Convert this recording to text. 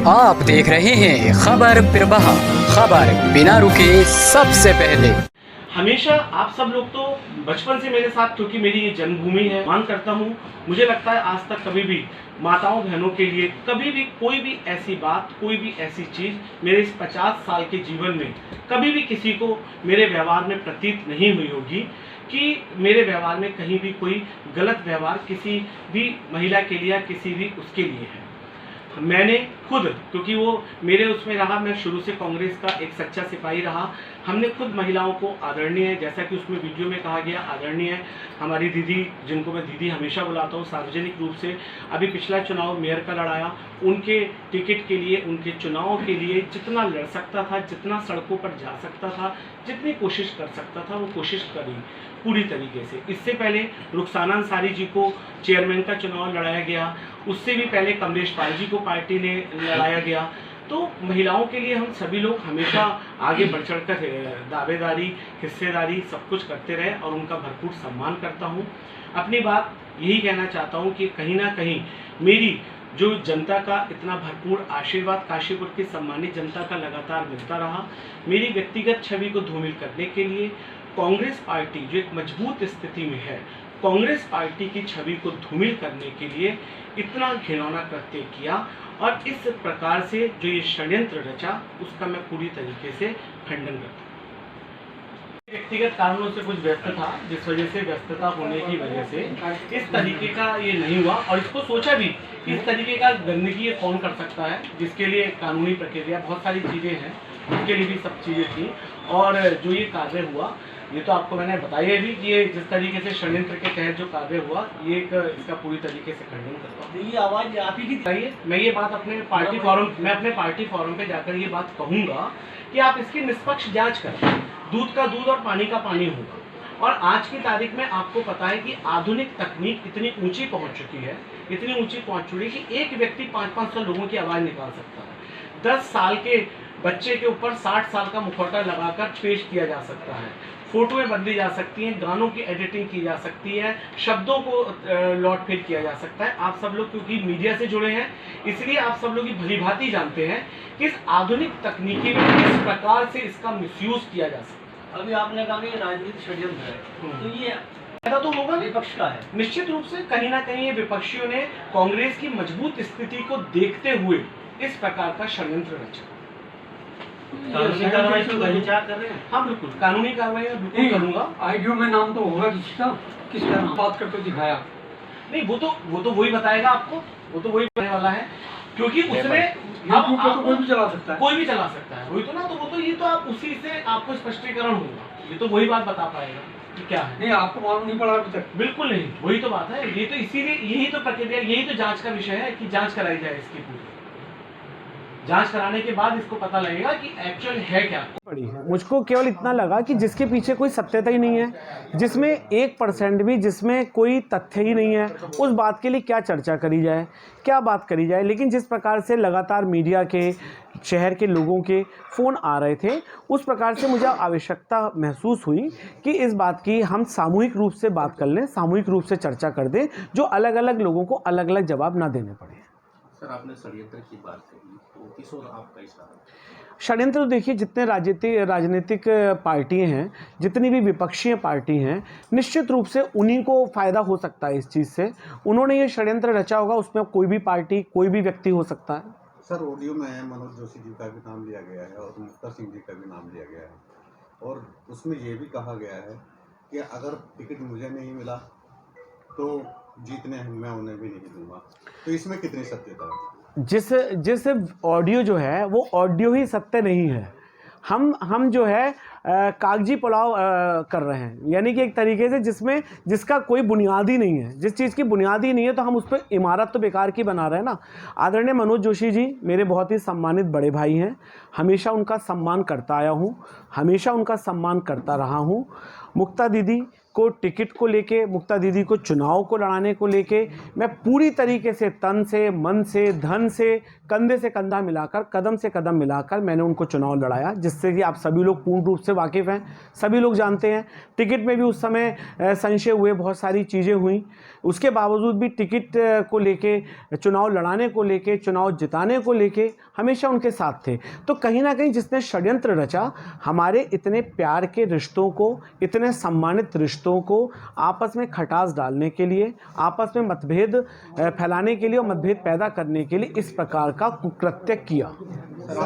आप देख रहे हैं खबर प्रवाह, खबर बिना रुके सबसे पहले। हमेशा आप सब लोग तो बचपन से मेरे साथ, क्योंकि मेरी ये जन्मभूमि है, मान करता हूँ। मुझे लगता है आज तक कभी भी माताओं बहनों के लिए कभी भी कोई भी ऐसी बात, कोई भी ऐसी चीज़ मेरे इस 50 साल के जीवन में कभी भी किसी को मेरे व्यवहार में प्रतीत नहीं हुई होगी कि मेरे व्यवहार में कहीं भी कोई गलत व्यवहार किसी भी महिला के लिए या किसी भी उसके लिए है। मैंने खुद, क्योंकि वो मेरे उसमें रहा, मैं शुरू से कांग्रेस का एक सच्चा सिपाही रहा। हमने खुद महिलाओं को आदरणीय, जैसा कि उसमें वीडियो में कहा गया, आदरणीय हमारी दीदी, जिनको मैं दीदी हमेशा बुलाता हूँ, सार्वजनिक रूप से अभी पिछला चुनाव मेयर का लड़ाया, उनके टिकट के लिए, उनके चुनाव के लिए जितना लड़ सकता था, जितना सड़कों पर जा सकता था, जितनी कोशिश कर सकता था, वो कोशिश करी पूरी तरीके से। इससे पहले रुखसाना अंसारी जी को चेयरमैन का चुनाव लड़ाया गया, उससे भी पहले कमलेश पाल जी को पार्टी ने लड़ाया गया। तो महिलाओं के लिए हम सभी लोग हमेशा आगे बढ़ चढ़ कर दावेदारी, हिस्सेदारी सब कुछ करते रहे और उनका भरपूर सम्मान करता हूँ। अपनी बात यही कहना चाहता हूँ कि कहीं ना कहीं मेरी जो जनता का इतना भरपूर आशीर्वाद काशीपुर की सम्मानित जनता का लगातार मिलता रहा, मेरी व्यक्तिगत छवि को धूमिल करने के लिए कांग्रेस पार्टी जो एक मजबूत स्थिति में है, कांग्रेस पार्टी की छवि को धूमिल करने के लिए इतना घिनौना कृत्य किया और इस प्रकार से जो ये षड्यंत्र रचा, उसका मैं पूरी तरीके से खंडन करता हूँ। व्यक्तिगत कारणों से कुछ व्यस्त था, जिस वजह से व्यस्तता होने की वजह से इस तरीके का ये नहीं हुआ और इसको सोचा भी कि इस तरीके का गंदगी ये कौन कर सकता है, जिसके लिए कानूनी प्रक्रिया बहुत सारी चीज़ें हैं, उसके लिए भी सब चीज़ें थी। और जो ये कार्य हुआ, ये तो आपको मैंने बताया भी कि ये जिस तरीके से षड्यंत्र के तहत जो कार्य हुआ, ये एक इसका पूरी तरीके से खंडन करता हूँ। ये आवाज़ आप ही की चाहिए। मैं ये बात अपने पार्टी फोरम, मैं अपने पार्टी फोरम पे जाकर ये बात कहूँगा कि आप इसकी निष्पक्ष जांच करें। दूध का दूध और पानी का पानी होगा। और आज की तारीख में आपको पता है कि आधुनिक तकनीक इतनी ऊंची पहुंच चुकी है, इतनी ऊंची पहुंच चुकी है कि एक व्यक्ति 500-500 लोगों की आवाज़ निकाल सकता है। 10 साल के बच्चे के ऊपर 60 साल का मुखौटा लगाकर पेश किया जा सकता है, फोटोएं बदली जा सकती हैं, गानों की एडिटिंग की जा सकती है, शब्दों को लौट फेर किया जा सकता है। आप सब लोग क्योंकि मीडिया से जुड़े हैं, इसलिए आप सब लोग ये भली भांति जानते हैं कि इस आधुनिक तकनीकी में किस प्रकार से इसका मिसयूज किया जा सकता है। अभी आपने कहा कि राजनीतिक षड्यंत्र है, तो ये फायदा तो होगा विपक्ष का है। निश्चित रूप से कहीं ना कहीं ये विपक्षियों ने कांग्रेस की मजबूत स्थिति को देखते हुए इस प्रकार का षड्यंत्र रचा। कानूनी कार्रवाई का विचार कर रहे हैं? हाँ बिल्कुल, कानूनी कार्रवाई मैं बिल्कुल करूंगा। आईडियो में नाम तो होगा किसका नाम बात करके दिखाया? नहीं, वो तो वही बताएगा आपको, वो तो वही बताने वाला है, क्योंकि उसमें यूट्यूब पे तो कोई भी चला सकता है, कोई भी चला सकता है, वही तो ना। तो वो तो ये तो आप उसी से आपको स्पष्टीकरण होगा, ये तो वही बात बता पाएगा कि क्या है। नहीं आपको मालूम नहीं पड़ा अभी तक? बिल्कुल नहीं, वही तो बात है। ये तो इसीलिए यही तो प्रक्रिया, यही तो जांच का विषय है कि जांच कराई जाए इसकी पूरी। जांच कराने के बाद इसको पता लगेगा कि एक्चुअल है क्या। मुझको केवल इतना लगा कि जिसके पीछे कोई सत्यता ही नहीं है, जिसमें 1% भी, जिसमें कोई तथ्य ही नहीं है, उस बात के लिए क्या चर्चा करी जाए, क्या बात करी जाए। लेकिन जिस प्रकार से लगातार मीडिया के, शहर के लोगों के फ़ोन आ रहे थे, उस प्रकार से मुझे आवश्यकता महसूस हुई कि इस बात की हम सामूहिक रूप से बात कर लें, सामूहिक रूप से चर्चा कर दें, जो अलग अलग लोगों को अलग अलग जवाब ना देने पड़े। सर, आपने षड्यंत्र की बात कही, तो किस ओर आपका इशारा? षड्यंत्र तो देखिए, जितने राजनीतिक पार्टियां हैं, जितनी भी विपक्षीय पार्टी हैं, निश्चित रूप से उन्हीं को फ़ायदा हो सकता है इस चीज़ से। उन्होंने ये षड्यंत्र रचा होगा, उसमें कोई भी पार्टी, कोई भी व्यक्ति हो सकता है। सर, ऑडियो में मनोज जोशी जी का भी नाम लिया गया है और मुक्ता सिंह जी का भी नाम लिया गया है और उसमें ये भी कहा गया है कि अगर टिकट मुझे नहीं मिला तो जीतने मैं उन्हें भी नहीं दूंगा। तो इसमें कितनी सत्यता है? जिस ऑडियो जो है वो ऑडियो ही सत्य नहीं है। हम जो है कागजी पुलाव कर रहे हैं, यानी कि एक तरीके से जिसका कोई बुनियादी नहीं है। जिस चीज़ की बुनियादी नहीं है तो हम उस पर इमारत तो बेकार की बना रहे हैं ना। आदरणीय मनोज जोशी जी मेरे बहुत ही सम्मानित बड़े भाई हैं, हमेशा उनका सम्मान करता आया हूँ, हमेशा उनका सम्मान करता रहा हूँ। मुक्ता दीदी को टिकट को लेके, मुक्ता दीदी को चुनाव को लड़ाने को लेके मैं पूरी तरीके से तन से, मन से, धन से, कंधे से कंधा मिलाकर, कदम से कदम मिलाकर मैंने उनको चुनाव लड़ाया, जिससे कि आप सभी लोग पूर्ण रूप से वाकिफ़ हैं, सभी लोग जानते हैं। टिकट में भी उस समय संशय हुए, बहुत सारी चीज़ें हुई, उसके बावजूद भी टिकट को लेके, चुनाव लड़ाने को लेके, चुनाव जिताने को लेके हमेशा उनके साथ थे। तो कहीं ना कहीं जिसने षड्यंत्र रचा, हमारे इतने प्यार के रिश्तों को, इतने सम्मानित रिश्तों को आपस में खटास डालने के लिए, आपस में मतभेद फैलाने के लिए और मतभेद पैदा करने के लिए इस प्रकार का कुकृत्य किया।